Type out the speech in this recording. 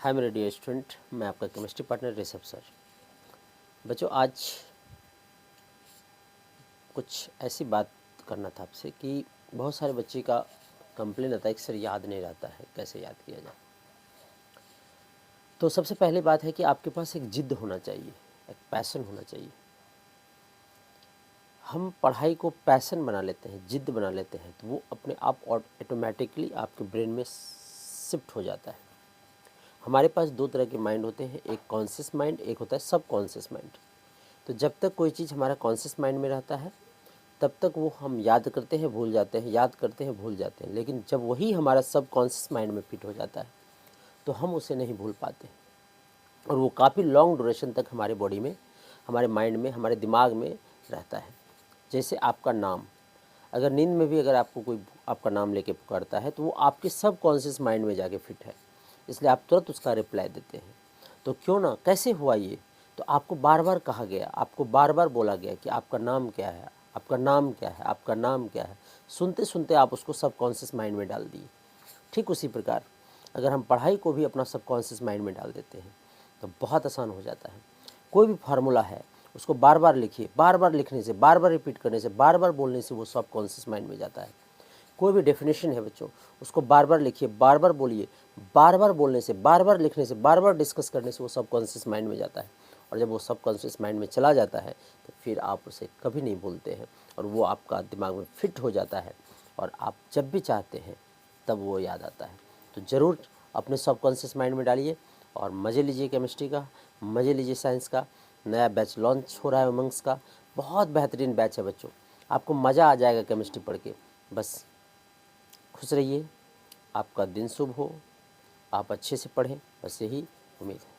हाय मेरे dear student, मैं आपका केमिस्ट्री पार्टनर ऋषभ सर। बच्चों, आज कुछ ऐसी बात करना था आपसे कि बहुत सारे बच्चे का कंप्लेन आता है कि सर याद नहीं रहता है, कैसे याद किया जाए। तो सबसे पहली बात है कि आपके पास एक जिद होना चाहिए, एक पैशन होना चाहिए। हम पढ़ाई को पैशन बना लेते हैं, जिद बना लेते हैं, तो वो अपने आप ऑटोमेटिकली आपके ब्रेन में शिफ्ट हो जाता है। हमारे पास दो तरह के माइंड होते हैं, एक कॉन्शियस माइंड, एक होता है सब कॉन्शियस माइंड। तो जब तक कोई चीज़ हमारा कॉन्शियस माइंड में रहता है तब तक वो हम याद करते हैं, भूल जाते हैं, याद करते हैं, भूल जाते हैं। लेकिन जब वही हमारा सब कॉन्शियस माइंड में फिट हो जाता है तो हम उसे नहीं भूल पाते, और वो काफ़ी लॉन्ग ड्यूरेशन तक हमारे बॉडी में, हमारे माइंड में, हमारे दिमाग में रहता है। जैसे आपका नाम, अगर नींद में भी अगर आपको कोई आपका नाम लेके पुकारता है तो वो आपके सब कॉन्शियस माइंड में जाके फिट है, इसलिए आप तुरंत उसका रिप्लाई देते हैं। तो क्यों ना, कैसे हुआ ये? तो आपको बार बार कहा गया, आपको बार बार बोला गया कि आपका नाम क्या है, आपका नाम क्या है, आपका नाम क्या है। सुनते सुनते आप उसको सब कॉन्शियस माइंड में डाल दिए। ठीक उसी प्रकार अगर हम पढ़ाई को भी अपना सब कॉन्शियस माइंड में डाल देते हैं तो बहुत आसान हो जाता है। कोई भी फार्मूला है उसको बार बार लिखिए, बार बार लिखने से, बार बार रिपीट करने से, बार बार बोलने से वो सब कॉन्शियस माइंड में जाता है। कोई भी डेफिनेशन है बच्चों, उसको बार बार लिखिए, बार बार बोलिए, बार बार बोलने से, बार बार लिखने से, बार बार डिस्कस करने से वो सब कॉन्शियस माइंड में जाता है। और जब वो सब कॉन्शियस माइंड में चला जाता है तो फिर आप उसे कभी नहीं भूलते हैं, और वो आपका दिमाग में फिट हो जाता है, और आप जब भी चाहते हैं तब वो याद आता है। तो ज़रूर अपने सब कॉन्शियस माइंड में डालिए और मज़े लीजिए केमिस्ट्री का, मज़े लीजिए साइंस का। नया बैच लॉन्च हो रहा है उमंग्स का, बहुत बेहतरीन बैच है बच्चों, आपको मज़ा आ जाएगा केमिस्ट्री पढ़ के। बस खुश रहिए, आपका दिन शुभ हो, आप अच्छे से पढ़ें, बस यही उम्मीद है।